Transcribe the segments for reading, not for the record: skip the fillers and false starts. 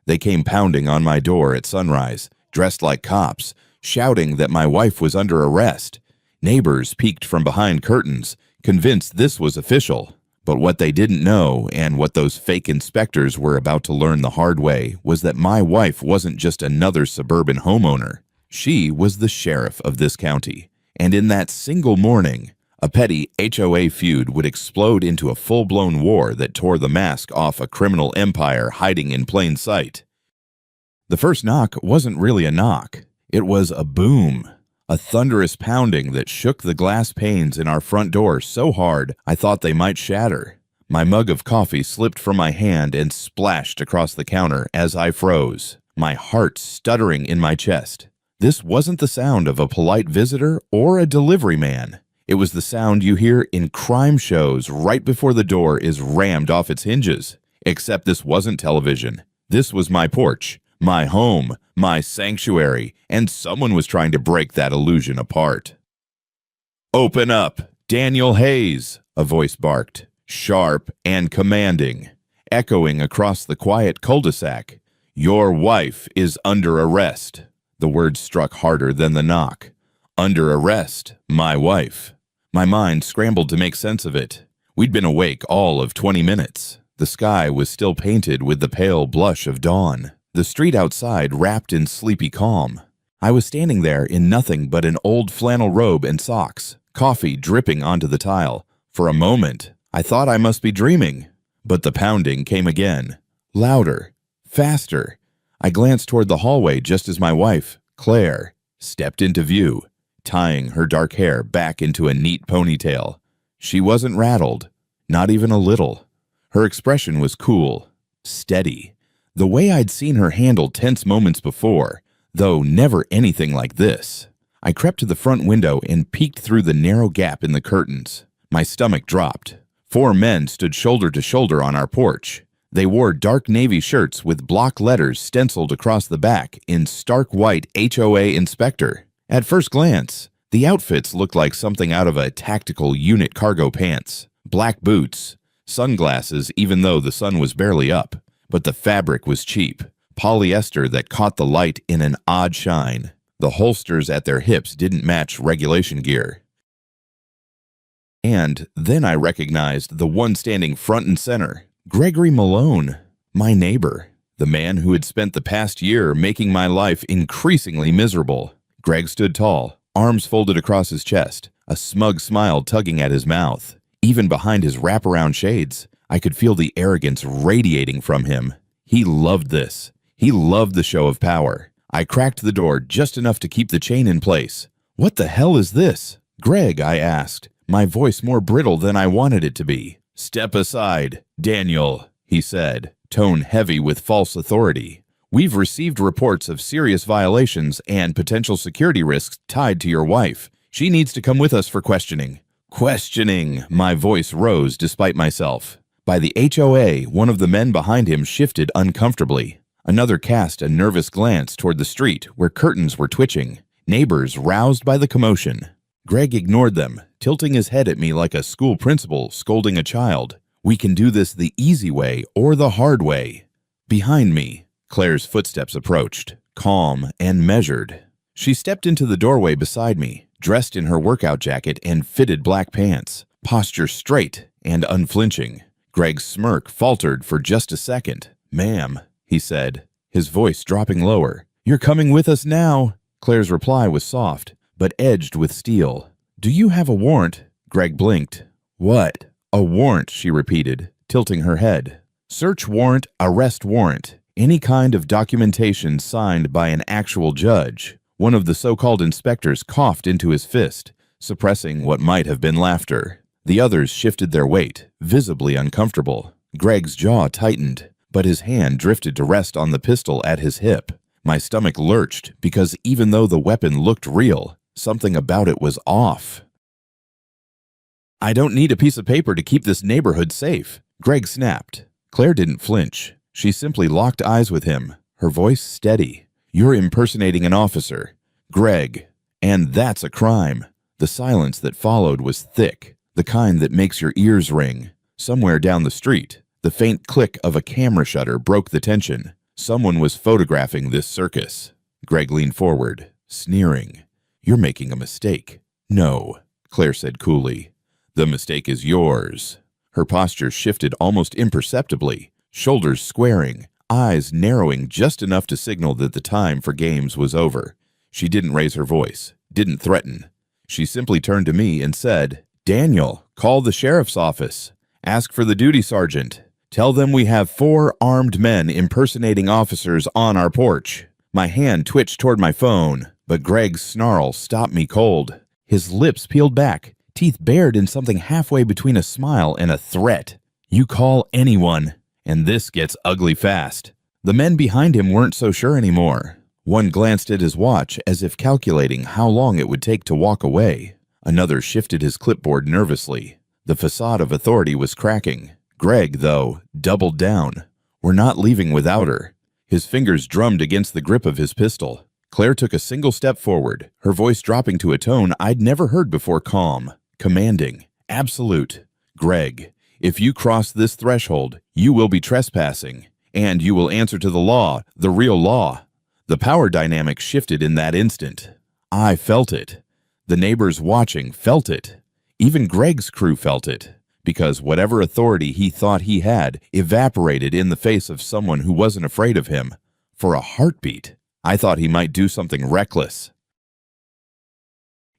They came pounding on my door at sunrise, dressed like cops, shouting that my wife was under arrest. Neighbors peeked from behind curtains, convinced this was official. But what they didn't know, and what those fake inspectors were about to learn the hard way, was that my wife wasn't just another suburban homeowner. She was the sheriff of this county. And in that single morning, a petty HOA feud would explode into a full-blown war that tore the mask off a criminal empire hiding in plain sight. The first knock wasn't really a knock. It was a boom. A thunderous pounding that shook the glass panes in our front door so hard I thought they might shatter. My mug of coffee slipped from my hand and splashed across the counter as I froze, my heart stuttering in my chest. This wasn't the sound of a polite visitor or a delivery man. It was the sound you hear in crime shows right before the door is rammed off its hinges. Except this wasn't television. This was my porch, my home, my sanctuary, and someone was trying to break that illusion apart. "Open up, Daniel Hayes," a voice barked, sharp and commanding, echoing across the quiet cul-de-sac. "Your wife is under arrest." The words struck harder than the knock. Under arrest, my wife. My mind scrambled to make sense of it. We'd been awake all of 20 minutes. The sky was still painted with the pale blush of dawn. The street outside wrapped in sleepy calm. I was standing there in nothing but an old flannel robe and socks, coffee dripping onto the tile. For a moment, I thought I must be dreaming. But the pounding came again. Louder. Faster. I glanced toward the hallway just as my wife, Claire, stepped into view, tying her dark hair back into a neat ponytail. She wasn't rattled, not even a little. Her expression was cool, steady, the way I'd seen her handle tense moments before, though never anything like this. I crept to the front window and peeked through the narrow gap in the curtains. My stomach dropped. 4 men stood shoulder to shoulder on our porch. They wore dark navy shirts with block letters stenciled across the back in stark white HOA inspector. At first glance, the outfits looked like something out of a tactical unit cargo pants. Black boots, sunglasses even though the sun was barely up. But the fabric was cheap, polyester that caught the light in an odd shine. The holsters at their hips didn't match regulation gear. And then I recognized the one standing front and center, Gregory Malone, my neighbor, the man who had spent the past year making my life increasingly miserable. Greg stood tall, arms folded across his chest, a smug smile tugging at his mouth. Even behind his wraparound shades, I could feel the arrogance radiating from him. He loved this. He loved the show of power. I cracked the door just enough to keep the chain in place. "What the hell is this?" "Greg," I asked, my voice more brittle than I wanted it to be. "Step aside, Daniel," he said, tone heavy with false authority. "We've received reports of serious violations and potential security risks tied to your wife. She needs to come with us for questioning." "Questioning," my voice rose despite myself. By the HOA, one of the men behind him shifted uncomfortably. Another cast a nervous glance toward the street where curtains were twitching, neighbors roused by the commotion. Greg ignored them, tilting his head at me like a school principal scolding a child. "We can do this the easy way or the hard way." Behind me, Claire's footsteps approached, calm and measured. She stepped into the doorway beside me, dressed in her workout jacket and fitted black pants, posture straight and unflinching. Greg's smirk faltered for just a second. "Ma'am," he said, his voice dropping lower. "You're coming with us now." Claire's reply was soft, but edged with steel. "Do you have a warrant?" Greg blinked. "What?" "A warrant," she repeated, tilting her head. "Search warrant, arrest warrant. Any kind of documentation signed by an actual judge." One of the so-called inspectors coughed into his fist, suppressing what might have been laughter. The others shifted their weight, visibly uncomfortable. Greg's jaw tightened, but his hand drifted to rest on the pistol at his hip. My stomach lurched because even though the weapon looked real, something about it was off. "I don't need a piece of paper to keep this neighborhood safe," Greg snapped. Claire didn't flinch. She simply locked eyes with him, her voice steady. "You're impersonating an officer, Greg, and that's a crime." The silence that followed was thick, the kind that makes your ears ring. Somewhere down the street, the faint click of a camera shutter broke the tension. Someone was photographing this circus. Greg leaned forward, sneering. You're making a mistake. No, Claire said coolly. The mistake is yours. Her posture shifted almost imperceptibly, shoulders squaring, eyes narrowing just enough to signal that the time for games was over. She didn't raise her voice, didn't threaten. She simply turned to me and said, Daniel, call the sheriff's office. Ask for the duty sergeant. Tell them we have 4 armed men impersonating officers on our porch. My hand twitched toward my phone, but Greg's snarl stopped me cold. His lips peeled back, teeth bared in something halfway between a smile and a threat. You call anyone, and this gets ugly fast. The men behind him weren't so sure anymore. One glanced at his watch as if calculating how long it would take to walk away. Another shifted his clipboard nervously. The facade of authority was cracking. Greg, though, doubled down. We're not leaving without her. His fingers drummed against the grip of his pistol. Claire took a single step forward, her voice dropping to a tone I'd never heard before, calm, commanding, absolute. Greg, if you cross this threshold, you will be trespassing, and you will answer to the law, the real law. The power dynamic shifted in that instant. I felt it. The neighbors watching felt it. Even Greg's crew felt it, because whatever authority he thought he had evaporated in the face of someone who wasn't afraid of him. For a heartbeat, I thought he might do something reckless.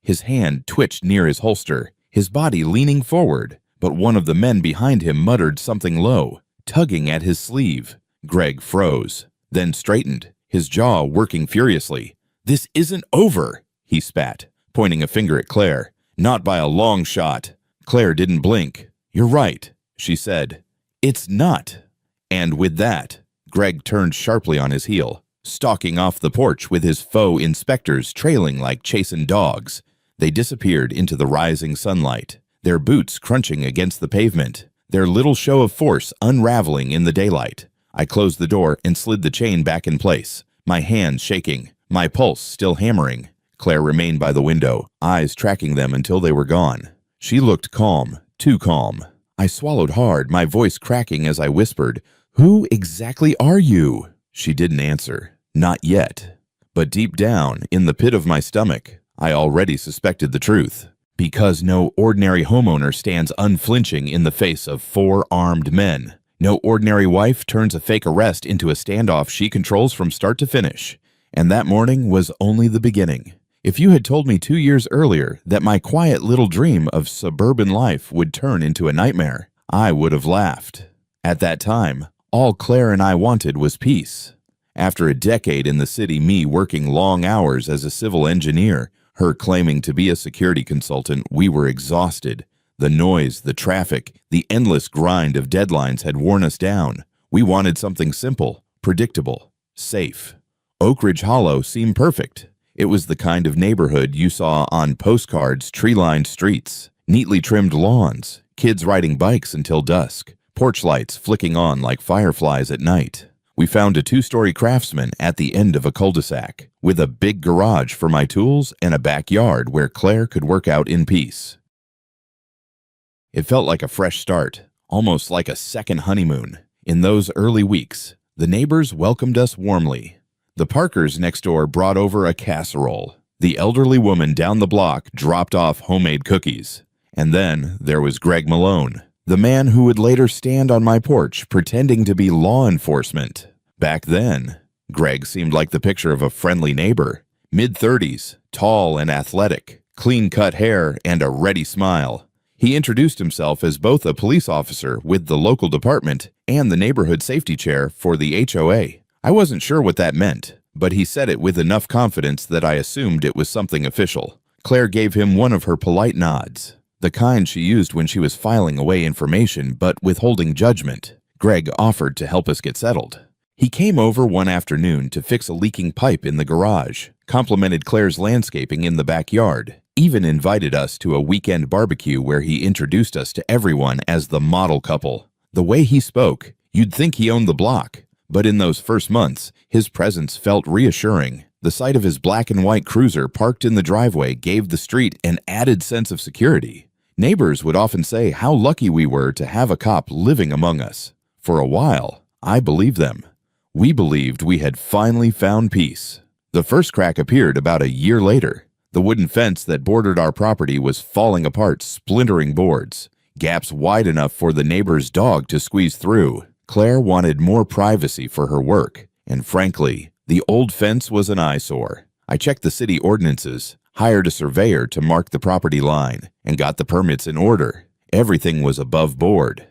His hand twitched near his holster, his body leaning forward, but one of the men behind him muttered something low, tugging at his sleeve. Greg froze, then straightened, his jaw working furiously. This isn't over, he spat, pointing a finger at Claire. Not by a long shot. Claire didn't blink. You're right, she said. It's not. And with that, Greg turned sharply on his heel, stalking off the porch with his faux inspectors trailing like chastened dogs. They disappeared into the rising sunlight, their boots crunching against the pavement, their little show of force unraveling in the daylight. I closed the door and slid the chain back in place, my hands shaking, my pulse still hammering. Claire remained by the window, eyes tracking them until they were gone. She looked calm, too calm. I swallowed hard, my voice cracking as I whispered, Who exactly are you? She didn't answer. Not yet. But deep down, in the pit of my stomach, I already suspected the truth. Because no ordinary homeowner stands unflinching in the face of 4 armed men. No ordinary wife turns a fake arrest into a standoff she controls from start to finish. And that morning was only the beginning. If you had told me 2 years earlier that my quiet little dream of suburban life would turn into a nightmare, I would have laughed. At that time, all Claire and I wanted was peace. After a decade in the city, me working long hours as a civil engineer, her claiming to be a security consultant, we were exhausted. The noise, the traffic, the endless grind of deadlines had worn us down. We wanted something simple, predictable, safe. Oak Ridge Hollow seemed perfect. It was the kind of neighborhood you saw on postcards, tree-lined streets, neatly trimmed lawns, kids riding bikes until dusk, porch lights flicking on like fireflies at night. We found a 2-story Craftsman at the end of a cul-de-sac, with a big garage for my tools and a backyard where Claire could work out in peace. It felt like a fresh start, almost like a second honeymoon. In those early weeks, the neighbors welcomed us warmly. The Parkers next door brought over a casserole. The elderly woman down the block dropped off homemade cookies. And then there was Greg Malone, the man who would later stand on my porch pretending to be law enforcement. Back then, Greg seemed like the picture of a friendly neighbor. Mid-30s, tall and athletic, clean-cut hair and a ready smile. He introduced himself as both a police officer with the local department and the neighborhood safety chair for the HOA. I wasn't sure what that meant, but he said it with enough confidence that I assumed it was something official. Claire gave him one of her polite nods, the kind she used when she was filing away information but withholding judgment. Greg offered to help us get settled. He came over one afternoon to fix a leaking pipe in the garage, complimented Claire's landscaping in the backyard, even invited us to a weekend barbecue where he introduced us to everyone as the model couple. The way he spoke, you'd think he owned the block. But in those first months, his presence felt reassuring. The sight of his black and white cruiser parked in the driveway gave the street an added sense of security. Neighbors would often say how lucky we were to have a cop living among us. For a while, I believed them. We believed we had finally found peace. The first crack appeared about a year later. The wooden fence that bordered our property was falling apart, splintering boards, gaps wide enough for the neighbor's dog to squeeze through. Claire wanted more privacy for her work, and frankly, the old fence was an eyesore. I checked the city ordinances, hired a surveyor to mark the property line, and got the permits in order. Everything was above board.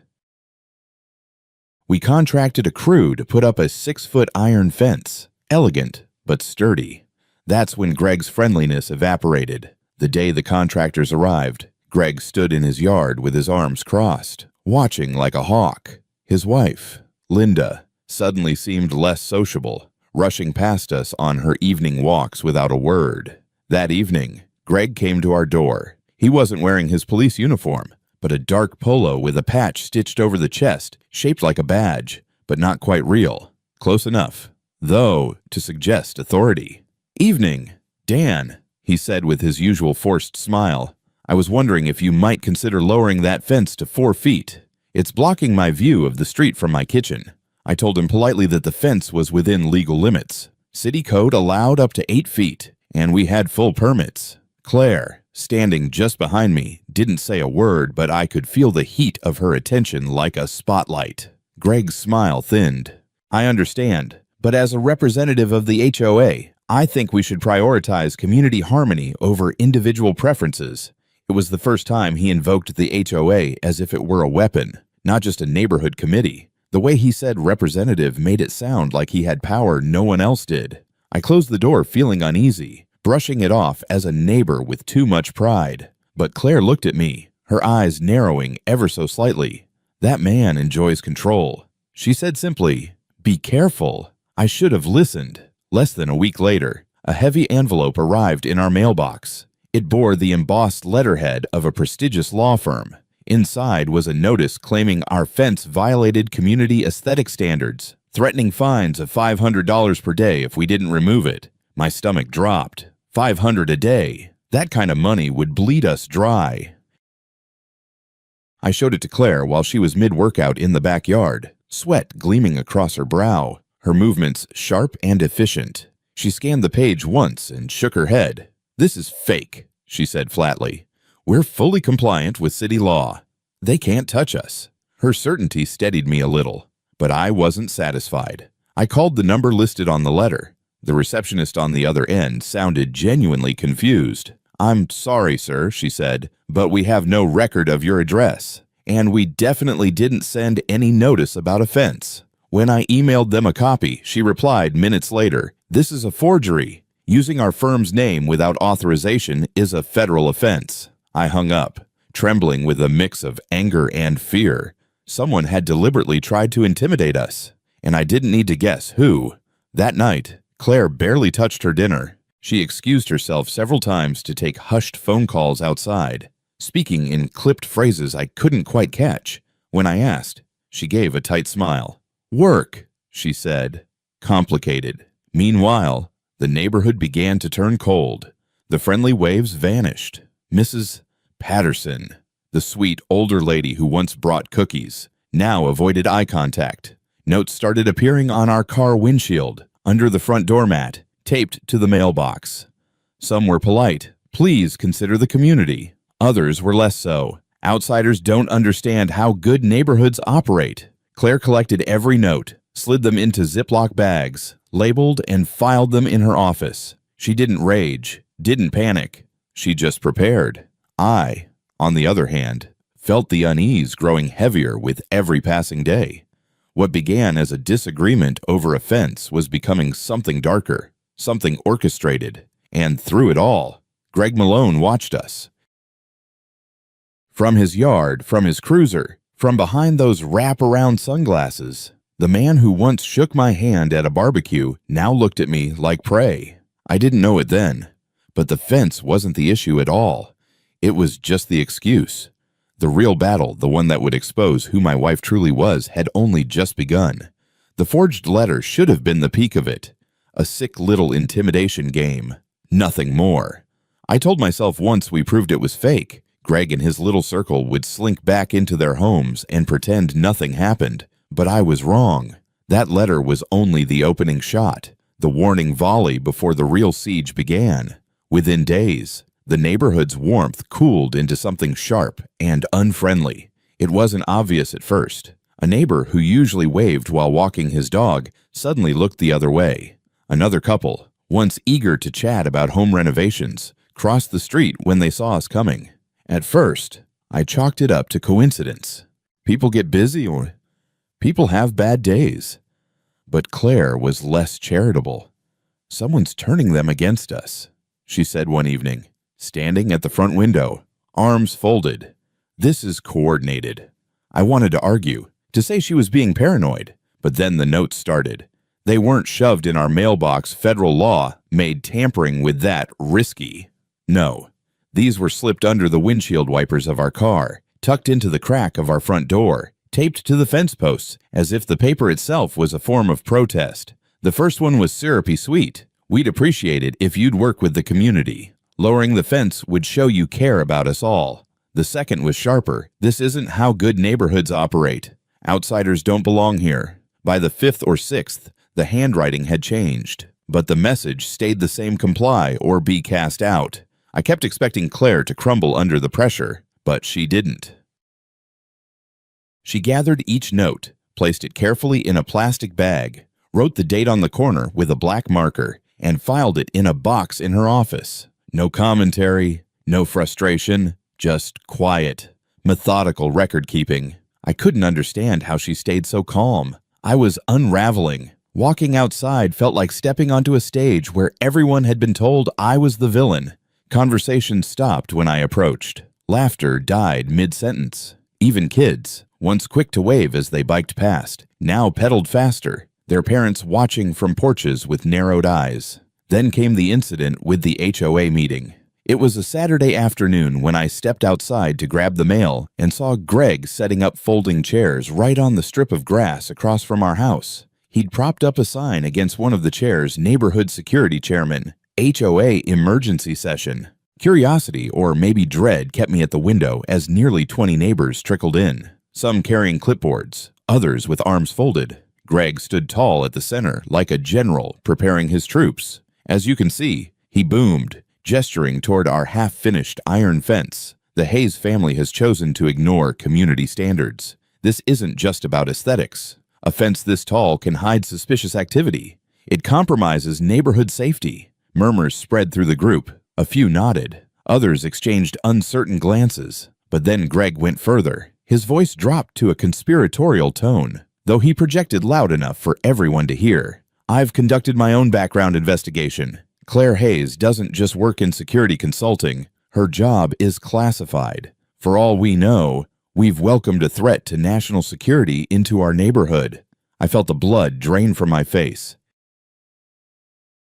We contracted a crew to put up a 6-foot iron fence, elegant but sturdy. That's when Greg's friendliness evaporated. The day the contractors arrived, Greg stood in his yard with his arms crossed, watching like a hawk. His wife, Linda, suddenly seemed less sociable, rushing past us on her evening walks without a word. That evening, Greg came to our door. He wasn't wearing his police uniform, but a dark polo with a patch stitched over the chest, shaped like a badge, but not quite real. Close enough, though, to suggest authority. "Evening, Dan," he said with his usual forced smile. "I was wondering if you might consider lowering that fence to 4 feet. It's blocking my view of the street from my kitchen." I told him politely that the fence was within legal limits. City code allowed up to 8 feet, and we had full permits. Claire, standing just behind me, didn't say a word, but I could feel the heat of her attention like a spotlight. Greg's smile thinned. "I understand, but as a representative of the HOA, I think we should prioritize community harmony over individual preferences." It was the first time he invoked the HOA as if it were a weapon, not just a neighborhood committee. The way he said representative made it sound like he had power no one else did. I closed the door feeling uneasy, brushing it off as a neighbor with too much pride. But Claire looked at me, her eyes narrowing ever so slightly. "That man enjoys control." She said simply, "Be careful." I should have listened. Less than a week later, a heavy envelope arrived in our mailbox. It bore the embossed letterhead of a prestigious law firm. Inside was a notice claiming our fence violated community aesthetic standards, threatening fines of $500 per day if we didn't remove it. My stomach dropped. $500 a day. That kind of money would bleed us dry. I showed it to Claire while she was mid-workout in the backyard, sweat gleaming across her brow, her movements sharp and efficient. She scanned the page once and shook her head. "This is fake," she said flatly. "We're fully compliant with city law. They can't touch us." Her certainty steadied me a little, but I wasn't satisfied. I called the number listed on the letter. The receptionist on the other end sounded genuinely confused. "I'm sorry, sir," she said, "but we have no record of your address, and we definitely didn't send any notice about a fence." When I emailed them a copy, she replied minutes later, "This is a forgery. Using our firm's name without authorization is a federal offense." I hung up, trembling with a mix of anger and fear. Someone had deliberately tried to intimidate us, and I didn't need to guess who. That night, Claire barely touched her dinner. She excused herself several times to take hushed phone calls outside, speaking in clipped phrases I couldn't quite catch. When I asked, she gave a tight smile. "Work," she said. Complicated. Meanwhile, the neighborhood began to turn cold. The friendly waves vanished. Mrs. Patterson, the sweet older lady who once brought cookies, now avoided eye contact. Notes started appearing on our car windshield, under the front doormat, taped to the mailbox. Some were polite, "Please consider the community." Others were less so. "Outsiders don't understand how good neighborhoods operate." Claire collected every note, slid them into Ziploc bags, labeled and filed them in her office. She didn't rage, didn't panic. She just prepared. I, on the other hand, felt the unease growing heavier with every passing day. What began as a disagreement over a fence was becoming something darker, something orchestrated, and through it all, Greg Malone watched us. From his yard, from his cruiser, from behind those wrap-around sunglasses, the man who once shook my hand at a barbecue now looked at me like prey. I didn't know it then, but the fence wasn't the issue at all. It was just the excuse. The real battle, the one that would expose who my wife truly was, had only just begun. The forged letter should have been the peak of it. A sick little intimidation game. Nothing more. I told myself once we proved it was fake, Greg and his little circle would slink back into their homes and pretend nothing happened. But I was wrong. That letter was only the opening shot, the warning volley before the real siege began. Within days, the neighborhood's warmth cooled into something sharp and unfriendly. It wasn't obvious at first. A neighbor who usually waved while walking his dog suddenly looked the other way. Another couple, once eager to chat about home renovations, crossed the street when they saw us coming. At first, I chalked it up to coincidence. People get busy or people have bad days. But Claire was less charitable. "Someone's turning them against us," she said one evening, standing at the front window, arms folded. "This is coordinated." I wanted to argue, to say she was being paranoid, but then the notes started. They weren't shoved in our mailbox. Federal law made tampering with that risky. No, these were slipped under the windshield wipers of our car, tucked into the crack of our front door, taped to the fence posts, as if the paper itself was a form of protest. The first one was syrupy sweet. "We'd appreciate it if you'd work with the community. Lowering the fence would show you care about us all." The second was sharper. "This isn't how good neighborhoods operate. Outsiders don't belong here." By the fifth or sixth, the handwriting had changed, but the message stayed the same: comply or be cast out. I kept expecting Claire to crumble under the pressure, but she didn't. She gathered each note, placed it carefully in a plastic bag, wrote the date on the corner with a black marker, and filed it in a box in her office. No commentary, no frustration, just quiet, methodical record-keeping. I couldn't understand how she stayed so calm. I was unraveling. Walking outside felt like stepping onto a stage where everyone had been told I was the villain. Conversation stopped when I approached. Laughter died mid-sentence. Even kids, once quick to wave as they biked past, now pedaled faster, their parents watching from porches with narrowed eyes. Then came the incident with the HOA meeting. It was a Saturday afternoon when I stepped outside to grab the mail and saw Greg setting up folding chairs right on the strip of grass across from our house. He'd propped up a sign against one of the chairs: "Neighborhood Security Chairman, HOA Emergency Session." Curiosity, or maybe dread, kept me at the window as nearly 20 neighbors trickled in, some carrying clipboards, others with arms folded. Greg stood tall at the center, like a general preparing his troops. As you can see, he boomed, gesturing toward our half-finished iron fence. The Hayes family has chosen to ignore community standards. This isn't just about aesthetics. A fence this tall can hide suspicious activity. It compromises neighborhood safety. Murmurs spread through the group. A few nodded. Others exchanged uncertain glances. But then Greg went further. His voice dropped to a conspiratorial tone, though he projected loud enough for everyone to hear. "I've conducted my own background investigation. Claire Hayes doesn't just work in security consulting. Her job is classified. For all we know, we've welcomed a threat to national security into our neighborhood." I felt the blood drain from my face.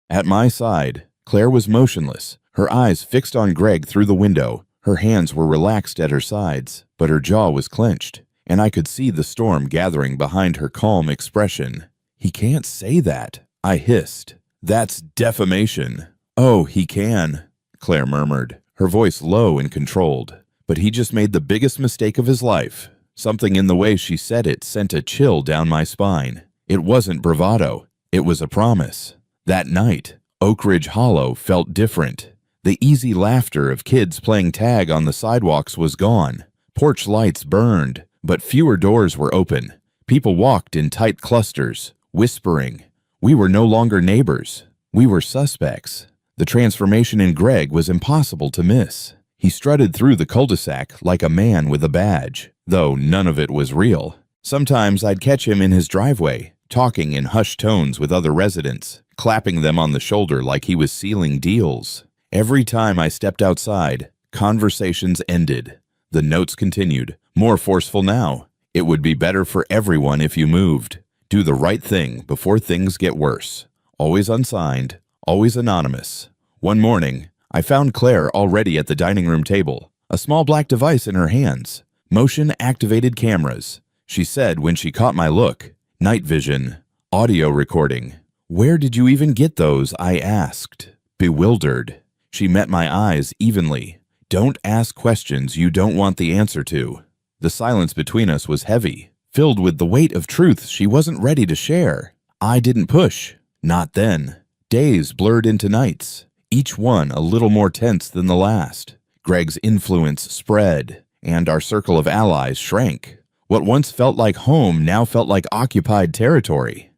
At my side, Claire was motionless, her eyes fixed on Greg through the window. Her hands were relaxed at her sides, but her jaw was clenched, and I could see the storm gathering behind her calm expression. "He can't say that," I hissed. "That's defamation." "Oh, he can," Claire murmured, her voice low and controlled. "But he just made the biggest mistake of his life." Something in the way she said it sent a chill down my spine. It wasn't bravado. It was a promise. That night, Oak Ridge Hollow felt different. The easy laughter of kids playing tag on the sidewalks was gone. Porch lights burned, but fewer doors were open. People walked in tight clusters, whispering. We were no longer neighbors. We were suspects. The transformation in Greg was impossible to miss. He strutted through the cul-de-sac like a man with a badge, though none of it was real. Sometimes I'd catch him in his driveway, talking in hushed tones with other residents, clapping them on the shoulder like he was sealing deals. Every time I stepped outside, conversations ended. The notes continued, more forceful now. "It would be better for everyone if you moved. Do the right thing before things get worse." Always unsigned, always anonymous. One morning, I found Claire already at the dining room table, a small black device in her hands. Motion-activated cameras. She said when she caught my look, "Night vision, audio recording." "Where did you even get those?" I asked, bewildered. She met my eyes evenly. "Don't ask questions you don't want the answer to." The silence between us was heavy, filled with the weight of truth she wasn't ready to share. I didn't push. Not then. Days blurred into nights, each one a little more tense than the last. Greg's influence spread, and our circle of allies shrank. What once felt like home now felt like occupied territory.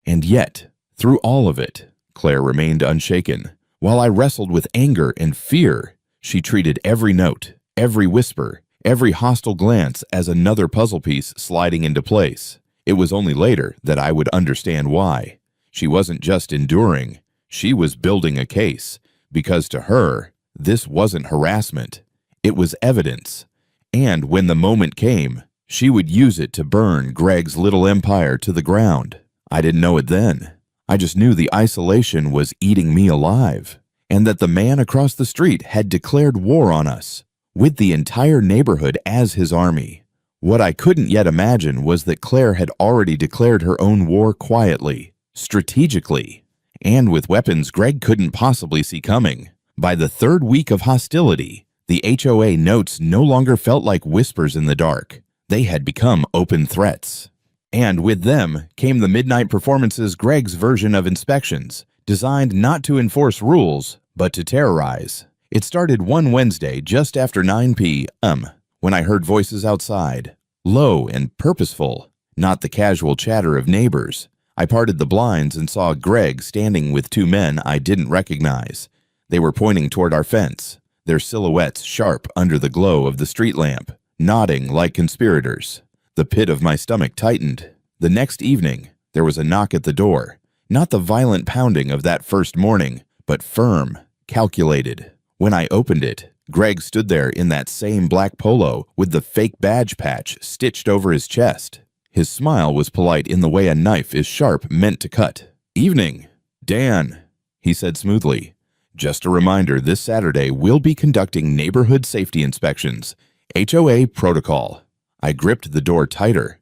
And yet, through all of it, Claire remained unshaken. While I wrestled with anger and fear, she treated every note, every whisper, every hostile glance as another puzzle piece sliding into place. It was only later that I would understand why. She wasn't just enduring, she was building a case, because to her, this wasn't harassment. It was evidence. And when the moment came, she would use it to burn Greg's little empire to the ground. I didn't know it then. I just knew the isolation was eating me alive, and that the man across the street had declared war on us, with the entire neighborhood as his army. What I couldn't yet imagine was that Claire had already declared her own war quietly, strategically, and with weapons Greg couldn't possibly see coming. By the third week of hostility, the HOA notes no longer felt like whispers in the dark. They had become open threats. And with them came the midnight performances, Greg's version of inspections, designed not to enforce rules, but to terrorize. It started one Wednesday just after 9 p.m. when I heard voices outside, low and purposeful, not the casual chatter of neighbors. I parted the blinds and saw Greg standing with two men I didn't recognize. They were pointing toward our fence, their silhouettes sharp under the glow of the street lamp, nodding like conspirators. The pit of my stomach tightened. The next evening, there was a knock at the door. Not the violent pounding of that first morning, but firm, calculated. When I opened it, Greg stood there in that same black polo with the fake badge patch stitched over his chest. His smile was polite in the way a knife is sharp meant to cut. "Evening, Dan," he said smoothly. "Just a reminder, this Saturday we'll be conducting neighborhood safety inspections. HOA protocol." I gripped the door tighter.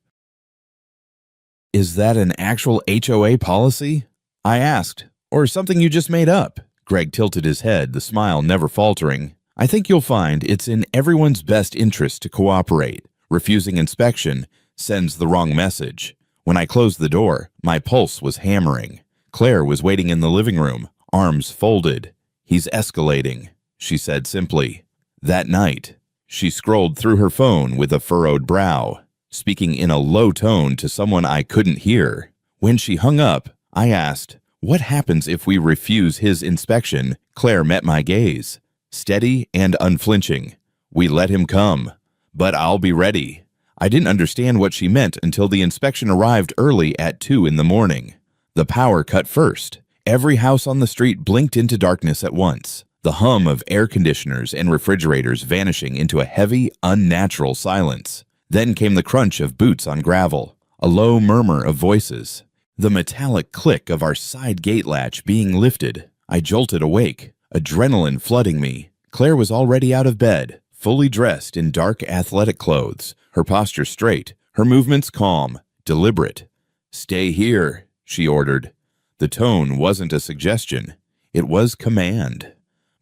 "Is that an actual HOA policy?" I asked. "Or something you just made up?" Greg tilted his head, the smile never faltering. "I think you'll find it's in everyone's best interest to cooperate. Refusing inspection sends the wrong message." When I closed the door, my pulse was hammering. Claire was waiting in the living room, arms folded. "He's escalating," she said simply. That night, she scrolled through her phone with a furrowed brow, speaking in a low tone to someone I couldn't hear. When she hung up, I asked, "What happens if we refuse his inspection?" Claire met my gaze, steady and unflinching. "We let him come, but I'll be ready." I didn't understand what she meant until the inspection arrived early at 2 in the morning. The power cut first. Every house on the street blinked into darkness at once, the hum of air conditioners and refrigerators vanishing into a heavy, unnatural silence. Then came the crunch of boots on gravel, a low murmur of voices, the metallic click of our side gate latch being lifted. I jolted awake, adrenaline flooding me. Claire was already out of bed, fully dressed in dark athletic clothes, her posture straight, her movements calm, deliberate. "Stay here," she ordered. The tone wasn't a suggestion, it was command.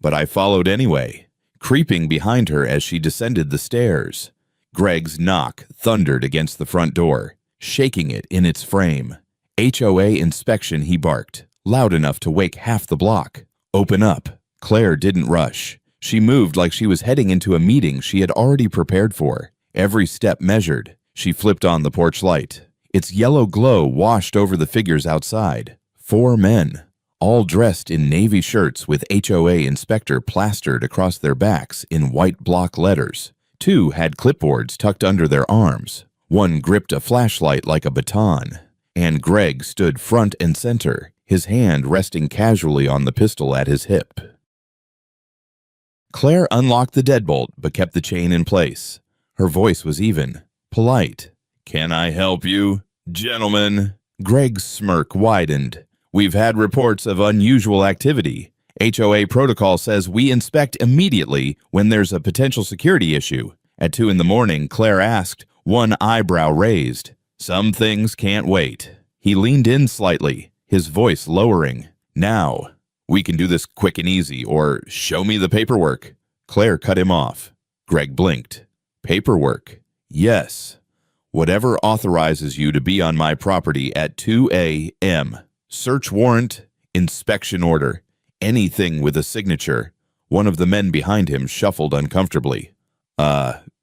But I followed anyway, creeping behind her as she descended the stairs. Greg's knock thundered against the front door, shaking it in its frame. "HOA inspection," he barked, loud enough to wake half the block. "Open up." Claire didn't rush. She moved like she was heading into a meeting she had already prepared for. Every step measured. She flipped on the porch light. Its yellow glow washed over the figures outside. 4 men, all dressed in navy shirts with HOA inspector plastered across their backs in white block letters. 2 had clipboards tucked under their arms. 1 gripped a flashlight like a baton. And Greg stood front and center, his hand resting casually on the pistol at his hip. Claire unlocked the deadbolt but kept the chain in place. Her voice was even, polite. "Can I help you, gentlemen?" Greg's smirk widened. "We've had reports of unusual activity. HOA protocol says we inspect immediately when there's a potential security issue." At 2 in the morning, Claire asked, one eyebrow raised. "Some things can't wait." He leaned in slightly, his voice lowering. "Now, we can do this quick and easy, or show me the paperwork." Claire cut him off. Greg blinked. "Paperwork? Yes. Whatever authorizes you to be on my property at 2 a.m. Search warrant, inspection order, anything with a signature. One of the men behind him shuffled uncomfortably.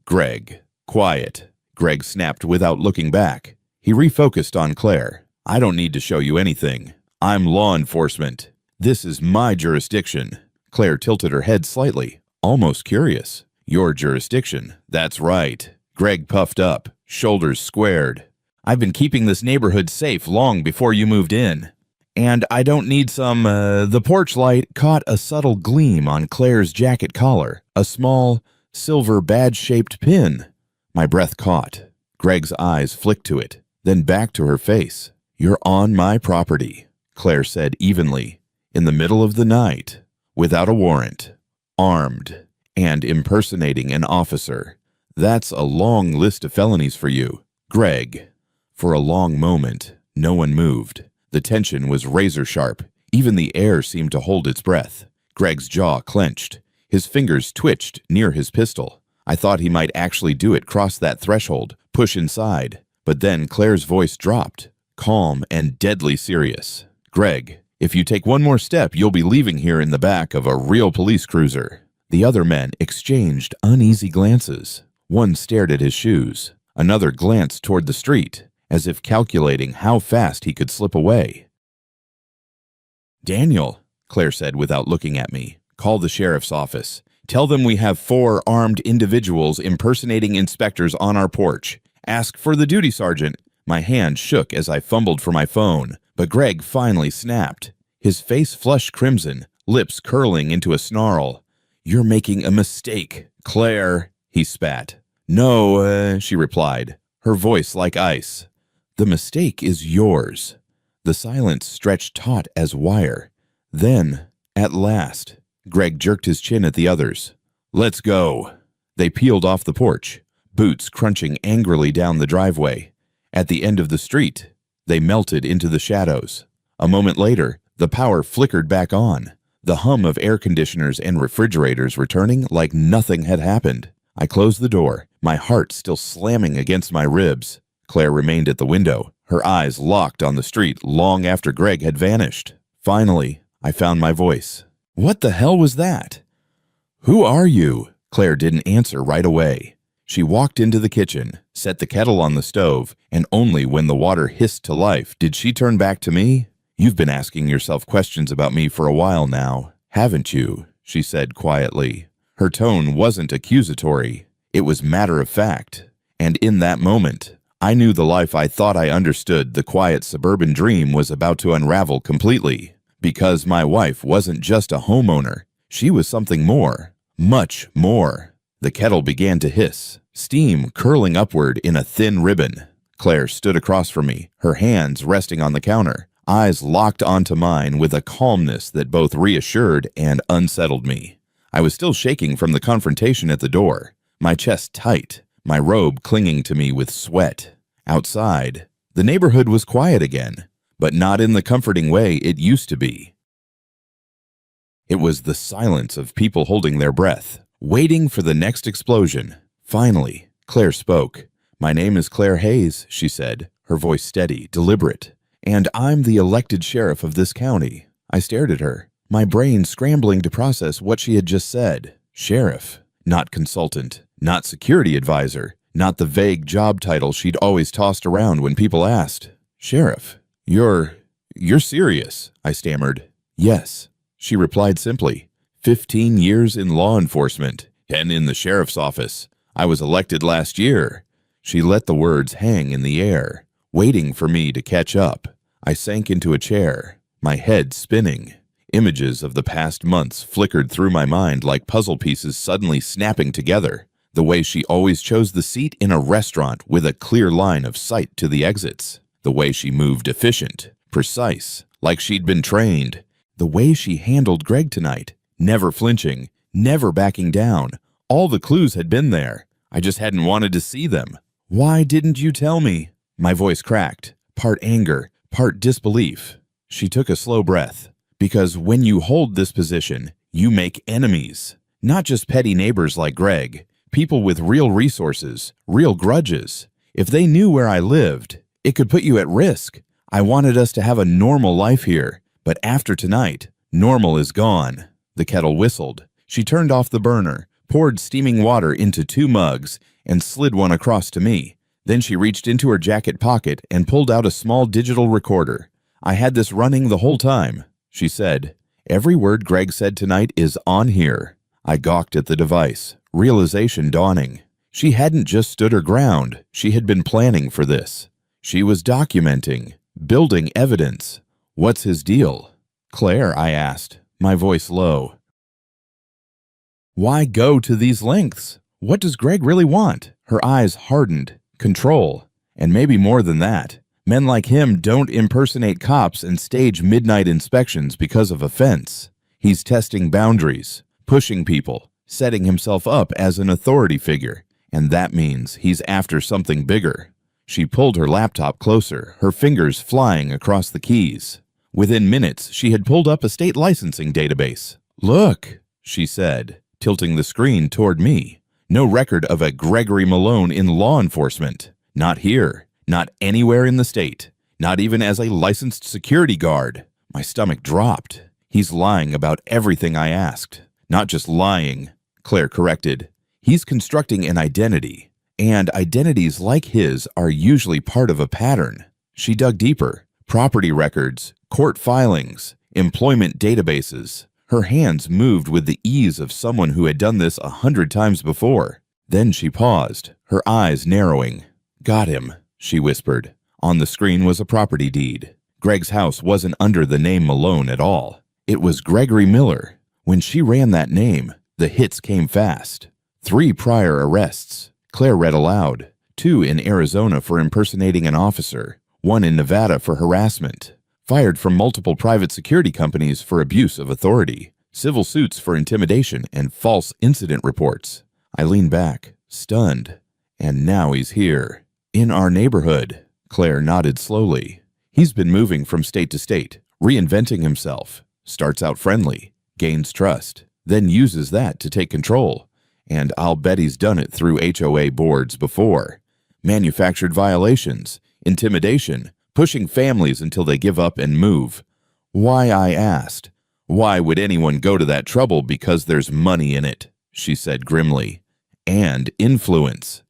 Greg. Quiet. Greg snapped without looking back. He refocused on Claire. I don't need to show you anything. I'm law enforcement. This is my jurisdiction. Claire tilted her head slightly, almost curious. Your jurisdiction. That's right. Greg puffed up, shoulders squared. I've been keeping this neighborhood safe long before you moved in. And I don't need some, The porch light caught a subtle gleam on Claire's jacket collar, a small, silver badge-shaped pin. My breath caught. Greg's eyes flicked to it, then back to her face. You're on my property, Claire said evenly, in the middle of the night, without a warrant, armed, and impersonating an officer. That's a long list of felonies for you, Greg. For a long moment, no one moved. The tension was razor-sharp. Even the air seemed to hold its breath. Greg's jaw clenched. His fingers twitched near his pistol. I thought he might actually do it, cross that threshold, push inside. But then Claire's voice dropped, calm and deadly serious. Greg, if you take one more step, you'll be leaving here in the back of a real police cruiser. The other men exchanged uneasy glances. One stared at his shoes. Another glanced toward the street, as if calculating how fast he could slip away. Daniel, Claire said without looking at me, call the sheriff's office. Tell them we have 4 armed individuals impersonating inspectors on our porch. Ask for the duty sergeant. My hand shook as I fumbled for my phone, but Greg finally snapped. His face flushed crimson, lips curling into a snarl. You're making a mistake, Claire, he spat. No, she replied, her voice like ice. The mistake is yours. The silence stretched taut as wire. Then, at last, Greg jerked his chin at the others. Let's go. They peeled off the porch, boots crunching angrily down the driveway. At the end of the street, they melted into the shadows. A moment later, the power flickered back on, the hum of air conditioners and refrigerators returning like nothing had happened. I closed the door, my heart still slamming against my ribs. Claire remained at the window, her eyes locked on the street long after Greg had vanished. Finally, I found my voice. What the hell was that? Who are you? Claire didn't answer right away. She walked into the kitchen, set the kettle on the stove, and only when the water hissed to life did she turn back to me. You've been asking yourself questions about me for a while now, haven't you? She said quietly. Her tone wasn't accusatory. It was matter of fact. And in that moment, I knew the life I thought I understood, the quiet suburban dream, was about to unravel completely. Because my wife wasn't just a homeowner. She was something more. Much more. The kettle began to hiss, steam curling upward in a thin ribbon. Claire stood across from me, her hands resting on the counter, eyes locked onto mine with a calmness that both reassured and unsettled me. I was still shaking from the confrontation at the door, my chest tight, my robe clinging to me with sweat. Outside, the neighborhood was quiet again, but not in the comforting way it used to be. It was the silence of people holding their breath, waiting for the next explosion. Finally, Claire spoke. My name is Claire Hayes, she said, her voice steady, deliberate, and I'm the elected sheriff of this county. I stared at her, my brain scrambling to process what she had just said. Sheriff, not consultant, not security advisor, not the vague job title she'd always tossed around when people asked. Sheriff. You're serious, I stammered. Yes, she replied simply. 15 years in law enforcement and in the sheriff's office. I was elected last year. She let the words hang in the air, waiting for me to catch up. I sank into a chair, my head spinning. Images of the past months flickered through my mind like puzzle pieces suddenly snapping together. The way she always chose the seat in a restaurant with a clear line of sight to the exits. The way she moved efficient, precise, like she'd been trained. The way she handled Greg tonight, never flinching, never backing down. All the clues had been there. I just hadn't wanted to see them. Why didn't you tell me? My voice cracked, part anger, part disbelief. She took a slow breath. Because when you hold this position, you make enemies. Not just petty neighbors like Greg, people with real resources, real grudges. If they knew where I lived, it could put you at risk. I wanted us to have a normal life here, but after tonight, normal is gone." The kettle whistled. She turned off the burner, poured steaming water into 2 mugs, and slid one across to me. Then she reached into her jacket pocket and pulled out a small digital recorder. "I had this running the whole time," she said. "Every word Greg said tonight is on here." I gawked at the device, realization dawning. She hadn't just stood her ground, she had been planning for this. She was documenting, building evidence. "What's his deal?" "Claire," I asked, my voice low. "Why go to these lengths? What does Greg really want?" Her eyes hardened. "Control. And maybe more than that. Men like him don't impersonate cops and stage midnight inspections because of a fence. He's testing boundaries, pushing people, setting himself up as an authority figure, and that means he's after something bigger." She pulled her laptop closer, her fingers flying across the keys. Within minutes, she had pulled up a state licensing database. "Look," she said, tilting the screen toward me. "No record of a Gregory Malone in law enforcement. Not here. Not anywhere in the state. Not even as a licensed security guard." My stomach dropped. "He's lying about everything I asked." "Not just lying," Claire corrected. "He's constructing an identity. And identities like his are usually part of a pattern." She dug deeper. Property records, court filings, employment databases. Her hands moved with the ease of someone who had done this 100 times before. Then she paused, her eyes narrowing. "Got him," she whispered. On the screen was a property deed. Greg's house wasn't under the name Malone at all. It was Gregory Miller. When she ran that name, the hits came fast. 3 prior arrests. Claire read aloud. 2 in Arizona for impersonating an officer. 1 in Nevada for harassment. Fired from multiple private security companies for abuse of authority. Civil suits for intimidation and false incident reports. I leaned back, stunned. "And now he's here. In our neighborhood." Claire nodded slowly. "He's been moving from state to state, reinventing himself. Starts out friendly, gains trust, then uses that to take control. And I'll bet he's done it through HOA boards before. Manufactured violations, intimidation, pushing families until they give up and move." "Why?" I asked. "Why would anyone go to that trouble because there's money in it?" she said grimly. "And influence.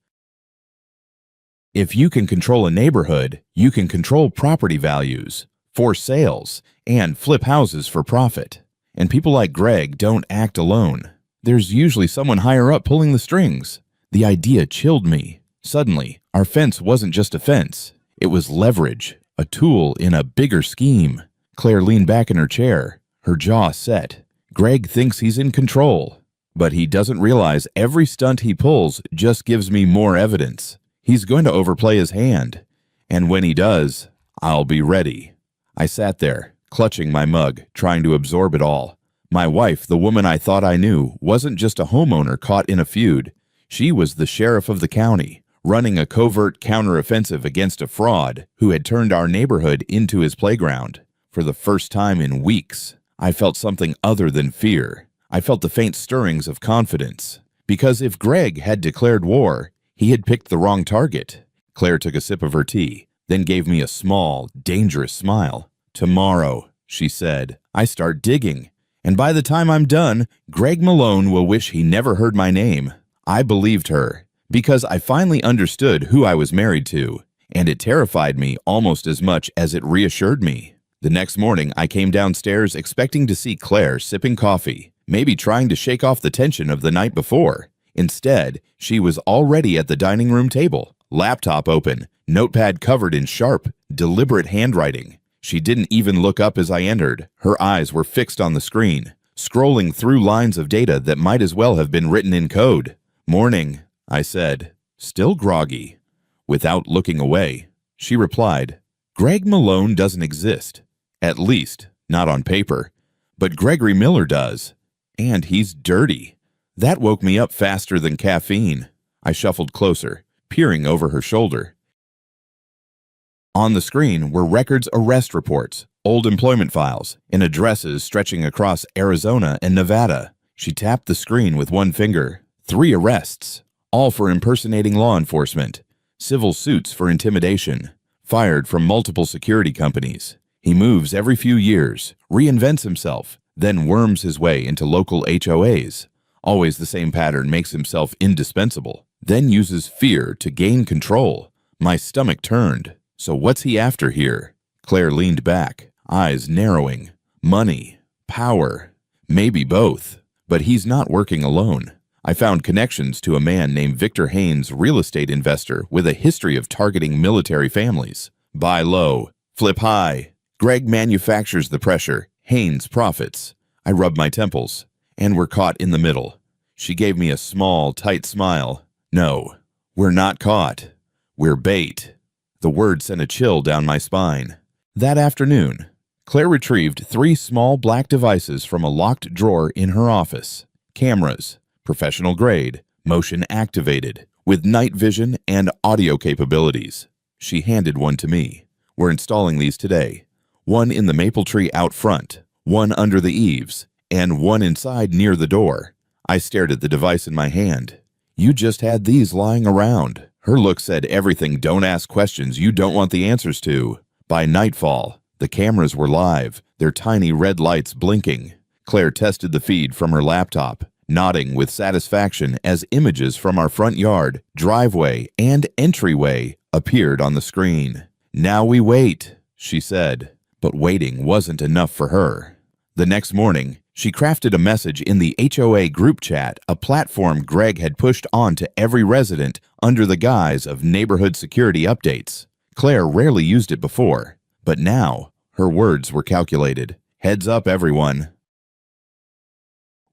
If you can control a neighborhood, you can control property values, force sales, and flip houses for profit. And people like Greg don't act alone. There's usually someone higher up pulling the strings." The idea chilled me. Suddenly, our fence wasn't just a fence. It was leverage, a tool in a bigger scheme. Claire leaned back in her chair, her jaw set. "Greg thinks he's in control, but he doesn't realize every stunt he pulls just gives me more evidence. He's going to overplay his hand. And when he does, I'll be ready." I sat there, clutching my mug, trying to absorb it all. My wife, the woman I thought I knew, wasn't just a homeowner caught in a feud. She was the sheriff of the county, running a covert counteroffensive against a fraud who had turned our neighborhood into his playground. For the first time in weeks, I felt something other than fear. I felt the faint stirrings of confidence. Because if Greg had declared war, he had picked the wrong target. Claire took a sip of her tea, then gave me a small, dangerous smile. "Tomorrow," she said, "I start digging. And by the time I'm done, Greg Malone will wish he never heard my name." I believed her, because I finally understood who I was married to, and it terrified me almost as much as it reassured me. The next morning, I came downstairs expecting to see Claire sipping coffee, maybe trying to shake off the tension of the night before. Instead, she was already at the dining room table, laptop open, notepad covered in sharp, deliberate handwriting. She didn't even look up as I entered. Her eyes were fixed on the screen, scrolling through lines of data that might as well have been written in code. "Morning," I said, still groggy. Without looking away, she replied, "Greg Malone doesn't exist. At least, not on paper. But Gregory Miller does. And he's dirty." That woke me up faster than caffeine. I shuffled closer, peering over her shoulder. On the screen were records arrest reports, old employment files, and addresses stretching across Arizona and Nevada. She tapped the screen with one finger. 3 arrests, all for impersonating law enforcement. civil suits for intimidation, fired from multiple security companies. He moves every few years, reinvents himself, then worms his way into local HOAs. Always the same pattern, makes himself indispensable, then uses fear to gain control. My stomach turned. So what's he after here? Claire leaned back, eyes narrowing. Money, power, maybe both. But he's not working alone. I found connections to a man named Victor Haynes, real estate investor with a history of targeting military families. Buy low, flip high. Greg manufactures the pressure, Haynes profits. I rubbed my temples, and we're caught in the middle. She gave me a small, tight smile. No, we're not caught. We're bait. The word sent a chill down my spine. That afternoon, Claire retrieved 3 small black devices from a locked drawer in her office. Cameras, professional grade, motion activated, with night vision and audio capabilities. She handed one to me. We're installing these today. One in the maple tree out front, one under the eaves, and one inside near the door. I stared at the device in my hand. You just had these lying around. Her look said everything. Don't ask questions you don't want the answers to. By nightfall, the cameras were live, their tiny red lights blinking. Claire tested the feed from her laptop, nodding with satisfaction as images from our front yard, driveway, and entryway appeared on the screen. Now we wait, she said. But waiting wasn't enough for her. The next morning, she crafted a message in the HOA group chat, a platform Greg had pushed on to every resident under the guise of neighborhood security updates. Claire rarely used it before, but now her words were calculated. Heads up, everyone.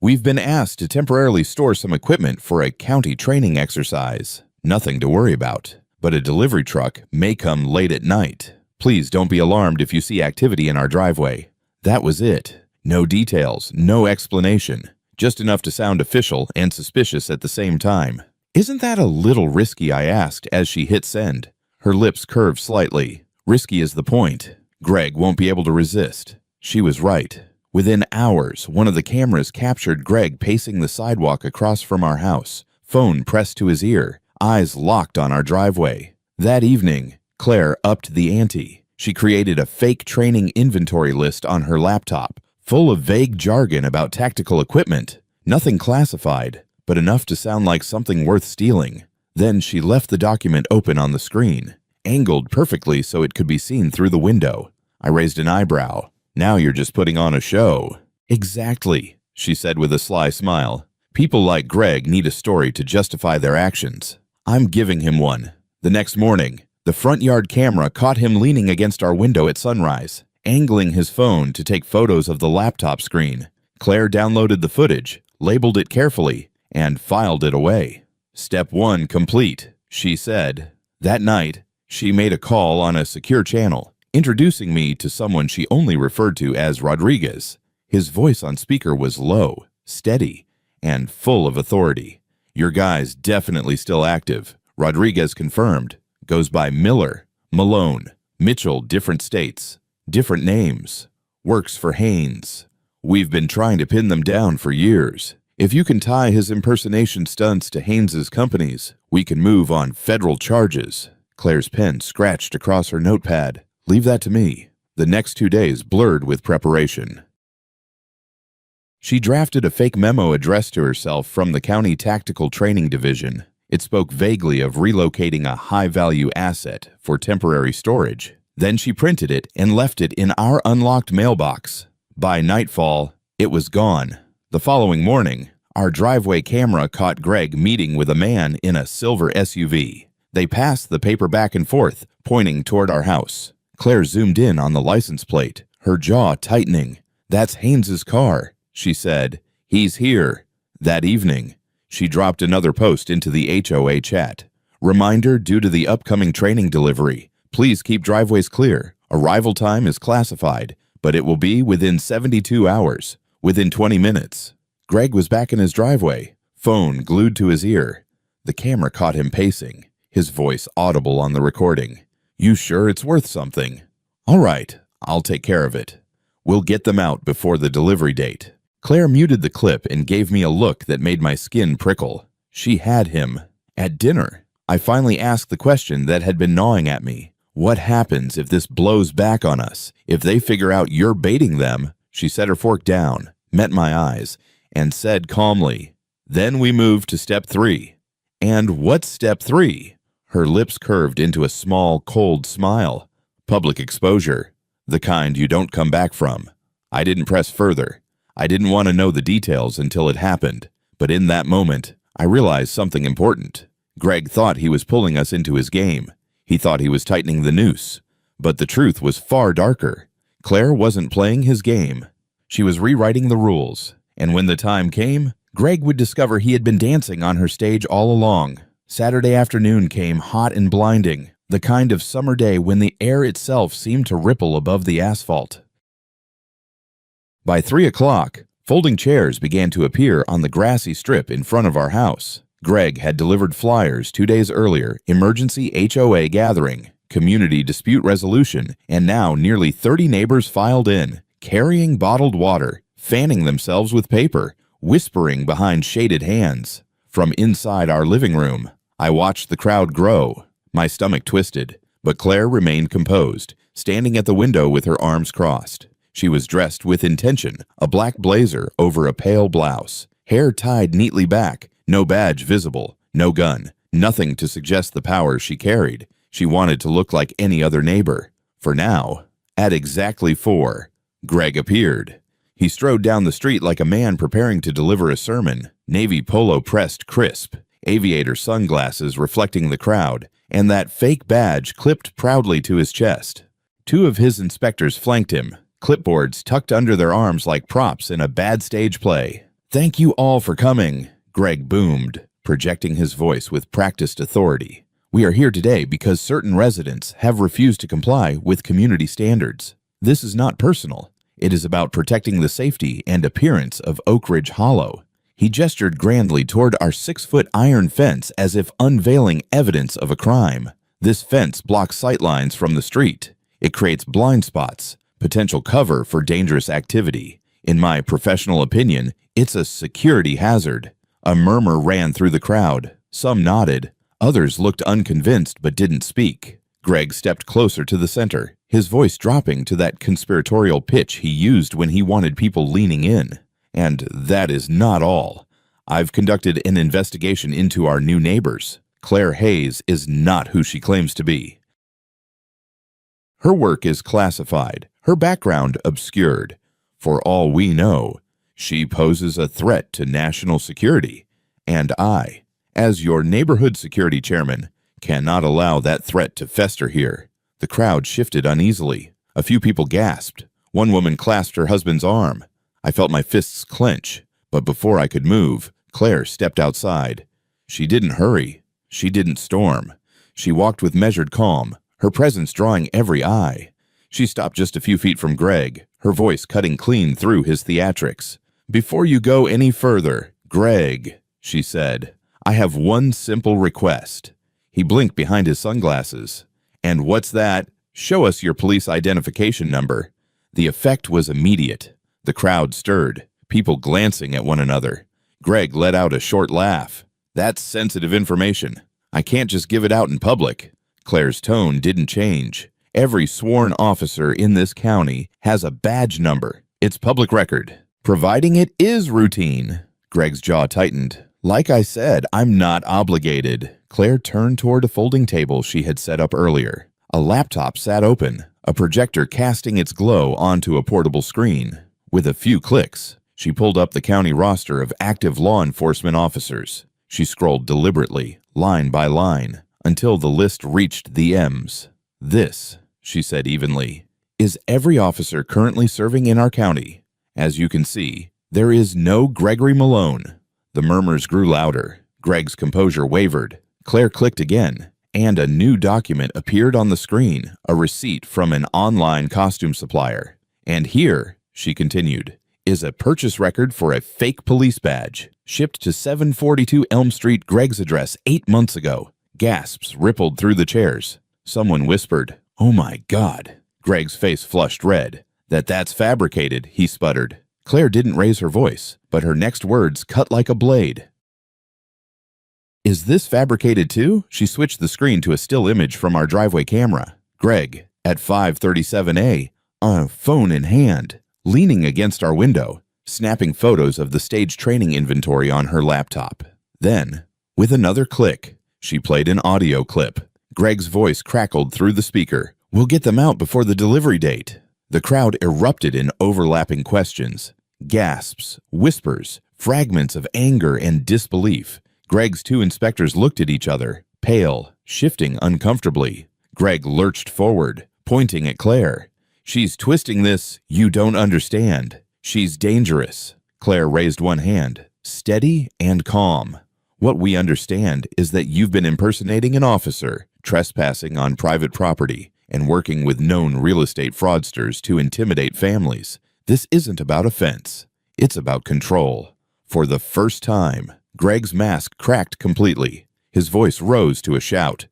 We've been asked to temporarily store some equipment for a county training exercise. Nothing to worry about, but a delivery truck may come late at night. Please don't be alarmed if you see activity in our driveway. That was it. No details, no explanation. Just enough to sound official and suspicious at the same time. Isn't that a little risky? I asked as she hit send. Her lips curved slightly. Risky is the point. Greg won't be able to resist. She was right. Within hours, one of the cameras captured Greg pacing the sidewalk across from our house, phone pressed to his ear, eyes locked on our driveway. That evening, Claire upped the ante. She created a fake training inventory list on her laptop, full of vague jargon about tactical equipment. Nothing classified, but enough to sound like something worth stealing. Then she left the document open on the screen, angled perfectly so it could be seen through the window. I raised an eyebrow. Now you're just putting on a show. Exactly, she said with a sly smile. People like Greg need a story to justify their actions. I'm giving him one. The next morning, the front yard camera caught him leaning against our window at sunrise, angling his phone to take photos of the laptop screen. Claire downloaded the footage, labeled it carefully, and filed it away. Step 1 complete, she said. That night, she made a call on a secure channel, introducing me to someone she only referred to as Rodriguez. His voice on speaker was low, steady, and full of authority. Your guy's definitely still active, Rodriguez confirmed. Goes by Miller, Malone, Mitchell, different states, different names. Works for Haynes. We've been trying to pin them down for years. If you can tie his impersonation stunts to Haynes's companies, we can move on federal charges. Claire's pen scratched across her notepad. Leave that to me. The next 2 days blurred with preparation. She drafted a fake memo addressed to herself from the County Tactical Training Division. It spoke vaguely of relocating a high-value asset for temporary storage. Then she printed it and left it in our unlocked mailbox. By nightfall, it was gone. The following morning, our driveway camera caught Greg meeting with a man in a silver SUV. They passed the paper back and forth, pointing toward our house. Claire zoomed in on the license plate, her jaw tightening. That's Haynes's car, she said. He's here. That evening, she dropped another post into the HOA chat. Reminder due to the upcoming training delivery. Please keep driveways clear. Arrival time is classified, but it will be within 72 hours, within 20 minutes. Greg was back in his driveway, phone glued to his ear. The camera caught him pacing, his voice audible on the recording. You sure it's worth something? All right, I'll take care of it. We'll get them out before the delivery date. Claire muted the clip and gave me a look that made my skin prickle. She had him. At dinner, I finally asked the question that had been gnawing at me. What happens if this blows back on us? If they figure out you're baiting them? She set her fork down, met my eyes, and said calmly, "Then we move to step 3. And what's step 3? Her lips curved into a small, cold smile. Public exposure. The kind you don't come back from. I didn't press further. I didn't want to know the details until it happened. But in that moment, I realized something important. Greg thought he was pulling us into his game. He thought he was tightening the noose. But the truth was far darker. Claire wasn't playing his game. She was rewriting the rules. And when the time came, Greg would discover he had been dancing on her stage all along. Saturday afternoon came hot and blinding, the kind of summer day when the air itself seemed to ripple above the asphalt. By 3 o'clock, folding chairs began to appear on the grassy strip in front of our house. Greg had delivered flyers 2 days earlier, emergency HOA gathering, community dispute resolution, and now nearly 30 neighbors filed in, carrying bottled water, fanning themselves with paper, whispering behind shaded hands. From inside our living room, I watched the crowd grow. My stomach twisted, but Claire remained composed, standing at the window with her arms crossed. She was dressed with intention, a black blazer over a pale blouse, hair tied neatly back, no badge visible, no gun, nothing to suggest the power she carried. She wanted to look like any other neighbor. For now, at exactly 4, Greg appeared. He strode down the street like a man preparing to deliver a sermon, navy polo pressed crisp, aviator sunglasses reflecting the crowd, and that fake badge clipped proudly to his chest. 2 of his inspectors flanked him, clipboards tucked under their arms like props in a bad stage play. "Thank you all for coming," Greg boomed, projecting his voice with practiced authority. "We are here today because certain residents have refused to comply with community standards. This is not personal. It is about protecting the safety and appearance of Oak Ridge Hollow." He gestured grandly toward our 6-foot iron fence as if unveiling evidence of a crime. This fence blocks sightlines from the street. It creates blind spots, potential cover for dangerous activity. In my professional opinion, it's a security hazard. A murmur ran through the crowd. Some nodded. Others looked unconvinced but didn't speak. Greg stepped closer to the center, his voice dropping to that conspiratorial pitch he used when he wanted people leaning in. "And that is not all. I've conducted an investigation into our new neighbors. Claire Hayes is not who she claims to be. Her work is classified, her background obscured. For all we know, she poses a threat to national security, and I, as your neighborhood security chairman, cannot allow that threat to fester here." The crowd shifted uneasily. A few people gasped. One woman clasped her husband's arm. I felt my fists clench, but before I could move, Claire stepped outside. She didn't hurry. She didn't storm. She walked with measured calm, her presence drawing every eye. She stopped just a few feet from Greg, her voice cutting clean through his theatrics. "Before you go any further, Greg," she said, "I have one simple request." He blinked behind his sunglasses. "And what's that? Show us your police identification number." The effect was immediate. The crowd stirred, people glancing at one another. Greg let out a short laugh. "That's sensitive information. I can't just give it out in public." Claire's tone didn't change. "Every sworn officer in this county has a badge number. It's public record. Providing it is routine." Greg's jaw tightened. "Like I said, I'm not obligated." Claire turned toward a folding table she had set up earlier. A laptop sat open, a projector casting its glow onto a portable screen. With a few clicks, she pulled up the county roster of active law enforcement officers. She scrolled deliberately, line by line, until the list reached the M's. "This," she said evenly, "is every officer currently serving in our county. As you can see, there is no Gregory Malone." The murmurs grew louder. Greg's composure wavered. Claire clicked again, and a new document appeared on the screen, a receipt from an online costume supplier. "And here," she continued, "is a purchase record for a fake police badge, shipped to 742 Elm Street, Greg's address 8 months ago." Gasps rippled through the chairs. Someone whispered, "Oh my God." Greg's face flushed red. That's fabricated," he sputtered. Claire didn't raise her voice, but her next words cut like a blade. Is this fabricated too? She switched the screen to a still image from our driveway camera. Greg, at 5:37 a, phone in hand, leaning against our window, snapping photos of the stage training inventory on her laptop. Then, with another click, she played an audio clip. Greg's voice crackled through the speaker. We'll get them out before the delivery date. The crowd erupted in overlapping questions, gasps, whispers, fragments of anger and disbelief. Greg's two inspectors looked at each other, pale, shifting uncomfortably. Greg lurched forward, pointing at Claire. She's twisting this, you don't understand. She's dangerous. Claire raised one hand, steady and calm. What we understand is that you've been impersonating an officer, trespassing on private property, and working with known real estate fraudsters to intimidate families. This isn't about offense. It's about control. For the first time, Greg's mask cracked completely. His voice rose to a shout.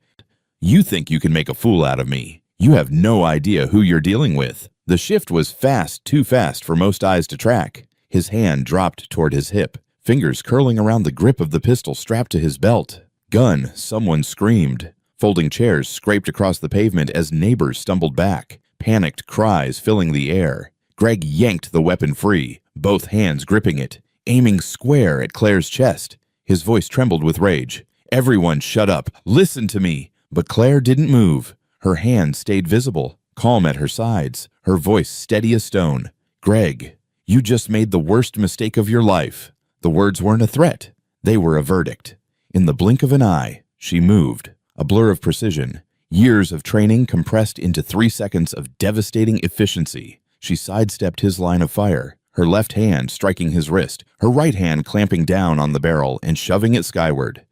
You think you can make a fool out of me. You have no idea who you're dealing with. The shift was fast, too fast for most eyes to track. His hand dropped toward his hip, fingers curling around the grip of the pistol strapped to his belt. Gun, someone screamed. Folding chairs scraped across the pavement as neighbors stumbled back, panicked cries filling the air. Greg yanked the weapon free, both hands gripping it, aiming square at Claire's chest. His voice trembled with rage. Everyone shut up. Listen to me. But Claire didn't move. Her hands stayed visible, calm at her sides, her voice steady as stone. Greg, you just made the worst mistake of your life. The words weren't a threat. They were a verdict. In the blink of an eye, she moved, a blur of precision. Years of training compressed into 3 seconds of devastating efficiency. She sidestepped his line of fire, her left hand striking his wrist, her right hand clamping down on the barrel and shoving it skyward.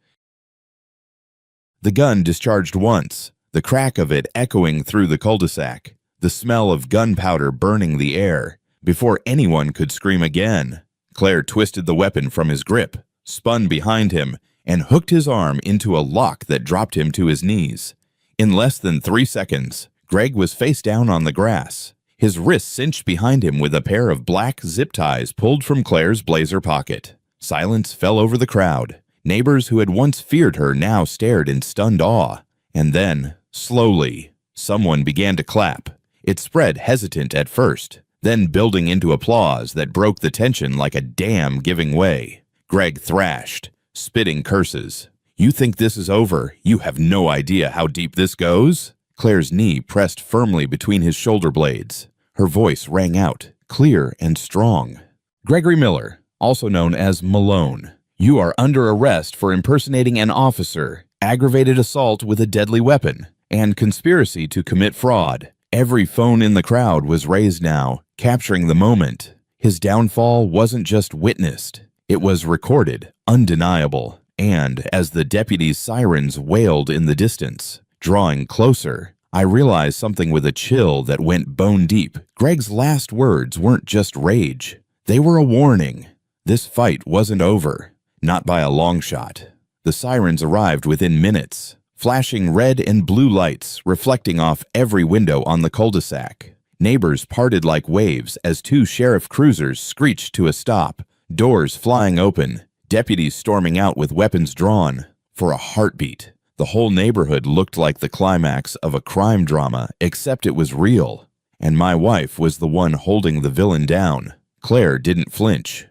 The gun discharged once, the crack of it echoing through the cul-de-sac, the smell of gunpowder burning the air. Before anyone could scream again, Claire twisted the weapon from his grip, spun behind him, and hooked his arm into a lock that dropped him to his knees. In less than 3 seconds, Greg was face down on the grass, his wrists cinched behind him with a pair of black zip ties pulled from Claire's blazer pocket. Silence fell over the crowd. Neighbors who had once feared her now stared in stunned awe. And then, slowly, someone began to clap. It spread hesitant at first, then building into applause that broke the tension like a dam giving way. Greg thrashed, spitting curses. You think this is over? You have no idea how deep this goes? Claire's knee pressed firmly between his shoulder blades. Her voice rang out, clear and strong. Gregory Miller, also known as Malone, you are under arrest for impersonating an officer, aggravated assault with a deadly weapon, and conspiracy to commit fraud. Every phone in the crowd was raised now, capturing the moment. His downfall wasn't just witnessed. It was recorded, undeniable, and as the deputies' sirens wailed in the distance, drawing closer, I realized something with a chill that went bone deep. Greg's last words weren't just rage. They were a warning. This fight wasn't over. Not by a long shot. The sirens arrived within minutes, flashing red and blue lights reflecting off every window on the cul-de-sac. Neighbors parted like waves as 2 sheriff cruisers screeched to a stop, doors flying open, deputies storming out with weapons drawn. For a heartbeat, the whole neighborhood looked like the climax of a crime drama, except it was real. And my wife was the one holding the villain down. Claire didn't flinch.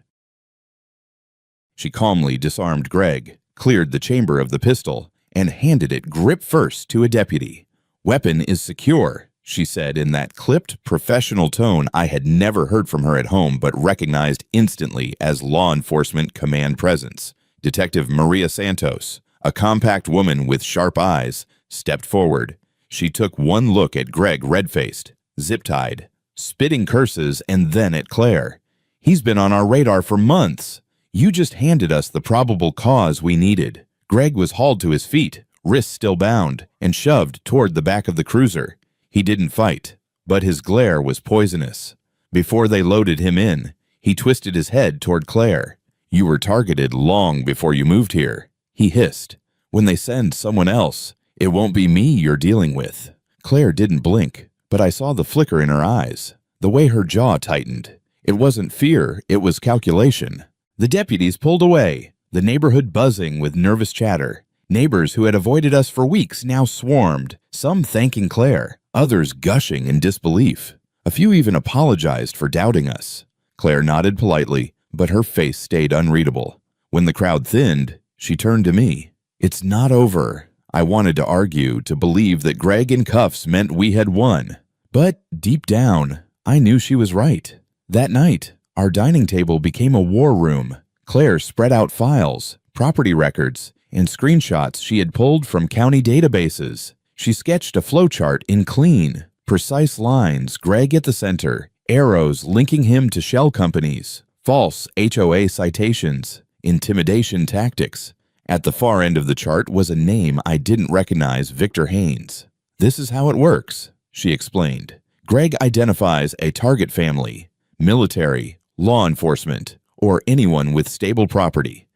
She calmly disarmed Greg, cleared the chamber of the pistol, and handed it grip first to a deputy. Weapon is secure, she said in that clipped, professional tone I had never heard from her at home but recognized instantly as law enforcement command presence. Detective Maria Santos, a compact woman with sharp eyes, stepped forward. She took one look at Greg red-faced, zip-tied, spitting curses, and then at Claire. He's been on our radar for months. You just handed us the probable cause we needed. Greg was hauled to his feet, wrists still bound, and shoved toward the back of the cruiser. He didn't fight, but his glare was poisonous. Before they loaded him in, he twisted his head toward Claire. You were targeted long before you moved here, he hissed. When they send someone else, it won't be me you're dealing with. Claire didn't blink, but I saw the flicker in her eyes, the way her jaw tightened. It wasn't fear, it was calculation. The deputies pulled away, the neighborhood buzzing with nervous chatter. Neighbors who had avoided us for weeks now swarmed, some thanking Claire, others gushing in disbelief. A few even apologized for doubting us. Claire nodded politely, but her face stayed unreadable. When the crowd thinned, she turned to me. "It's not over." I wanted to argue, to believe that Greg in cuffs meant we had won. But deep down, I knew she was right. That night, our dining table became a war room. Claire spread out files, property records, and screenshots she had pulled from county databases. She sketched a flowchart in clean, precise lines, Greg at the center, arrows linking him to shell companies, false HOA citations, intimidation tactics. At the far end of the chart was a name I didn't recognize, Victor Haynes. "This is how it works," she explained. "Greg identifies a target family, military, law enforcement, or anyone with stable property.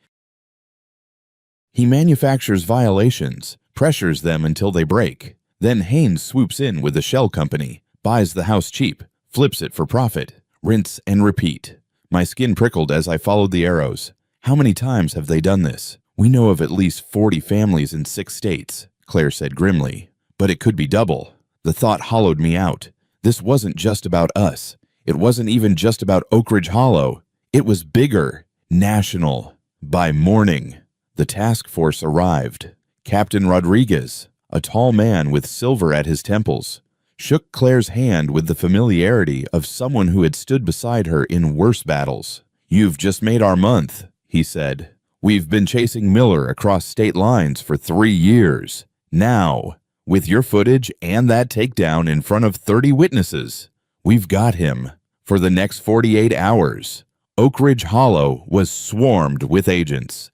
He manufactures violations, pressures them until they break. Then Haynes swoops in with the shell company, buys the house cheap, flips it for profit, rinse and repeat." My skin prickled as I followed the arrows. "How many times have they done this?" "We know of at least 40 families in 6 states, Claire said grimly. "But it could be double." The thought hollowed me out. This wasn't just about us. It wasn't even just about Oak Ridge Hollow. It was bigger, national. By morning, the task force arrived. Captain Rodriguez, a tall man with silver at his temples, shook Claire's hand with the familiarity of someone who had stood beside her in worse battles. "You've just made our month," he said. "We've been chasing Miller across state lines for 3 years. Now, with your footage and that takedown in front of 30 witnesses, we've got him. For the next 48 hours, Oak Ridge Hollow was swarmed with agents."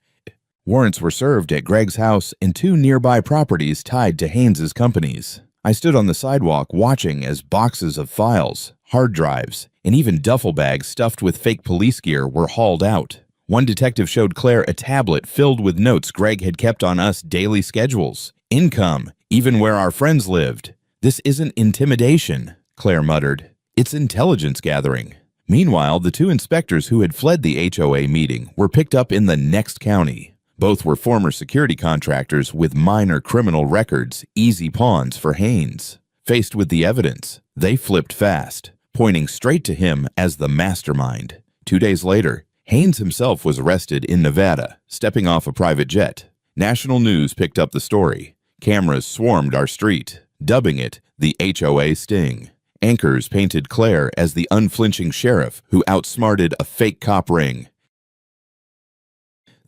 Warrants were served at Greg's house and 2 nearby properties tied to Haynes's companies. I stood on the sidewalk watching as boxes of files, hard drives, and even duffel bags stuffed with fake police gear were hauled out. One detective showed Claire a tablet filled with notes Greg had kept on us daily schedules, income, even where our friends lived. "This isn't intimidation," Claire muttered. "It's intelligence gathering." Meanwhile, the 2 inspectors who had fled the HOA meeting were picked up in the next county. Both were former security contractors with minor criminal records, easy pawns for Haynes. Faced with the evidence, they flipped fast, pointing straight to him as the mastermind. 2 days later, Haynes himself was arrested in Nevada, stepping off a private jet. National news picked up the story. Cameras swarmed our street, dubbing it the HOA sting. Anchors painted Claire as the unflinching sheriff who outsmarted a fake cop ring.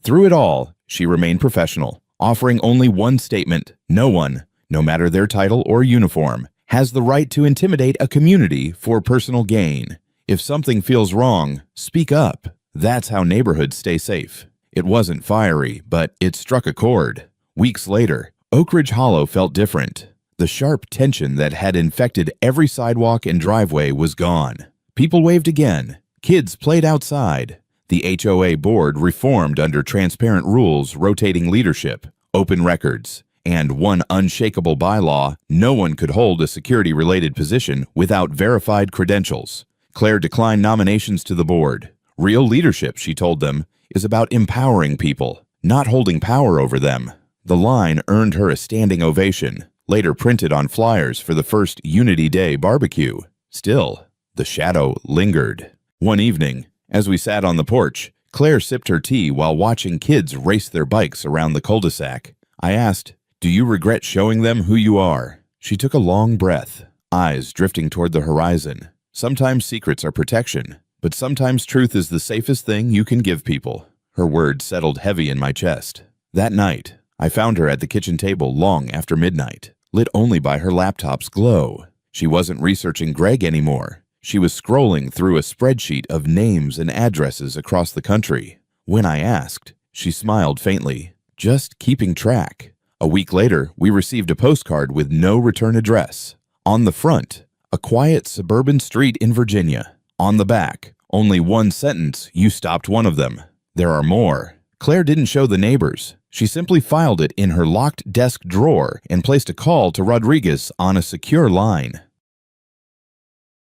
Through it all, she remained professional, offering only one statement: no one, no matter their title or uniform, has the right to intimidate a community for personal gain. If something feels wrong, speak up. That's how neighborhoods stay safe. It wasn't fiery, but it struck a chord. Weeks later, Oak Ridge Hollow felt different. The sharp tension that had infected every sidewalk and driveway was gone. People waved again. Kids played outside. The HOA board reformed under transparent rules, rotating leadership, open records, and one unshakable bylaw: no one could hold a security-related position without verified credentials. Claire declined nominations to the board. Real leadership, she told them, is about empowering people, not holding power over them. The line earned her a standing ovation, later printed on flyers for the first Unity Day barbecue. Still, the shadow lingered. One evening, as we sat on the porch, Claire sipped her tea while watching kids race their bikes around the cul-de-sac. I asked, "Do you regret showing them who you are?" She took a long breath, eyes drifting toward the horizon. Sometimes secrets are protection, but sometimes truth is the safest thing you can give people. Her words settled heavy in my chest. That night, I found her at the kitchen table long after midnight, lit only by her laptop's glow. She wasn't researching Greg anymore. She was scrolling through a spreadsheet of names and addresses across the country. When I asked, she smiled faintly, just keeping track. A week later, we received a postcard with no return address. On the front, a quiet suburban street in Virginia. On the back, only one sentence: "You stopped one of them." There are more. Claire didn't show the neighbors. She simply filed it in her locked desk drawer and placed a call to Rodriguez on a secure line.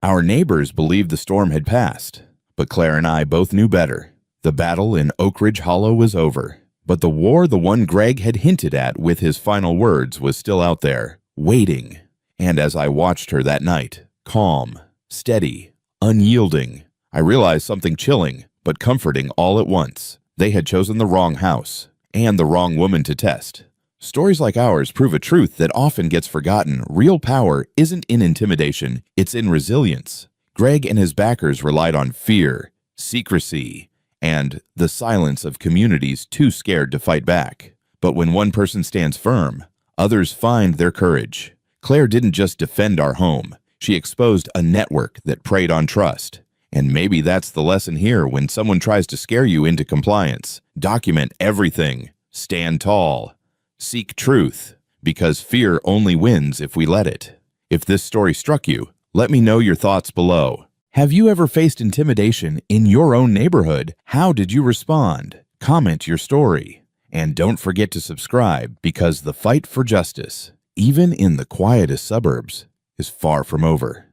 Our neighbors believed the storm had passed, but Claire and I both knew better. The battle in Oak Ridge Hollow was over, but the war, the one Greg had hinted at with his final words, was still out there, waiting. And as I watched her that night, calm, steady, unyielding, I realized something chilling but comforting all at once. They had chosen the wrong house and the wrong woman to test. Stories like ours prove a truth that often gets forgotten. Real power isn't in intimidation, it's in resilience. Greg and his backers relied on fear, secrecy, and the silence of communities too scared to fight back. But when one person stands firm, others find their courage. Claire didn't just defend our home. She exposed a network that preyed on trust. And maybe that's the lesson here when someone tries to scare you into compliance. Document everything. Stand tall. Seek truth, because fear only wins if we let it. If this story struck you, let me know your thoughts below. Have you ever faced intimidation in your own neighborhood? How did you respond? Comment your story. And don't forget to subscribe, because the fight for justice, even in the quietest suburbs, is far from over.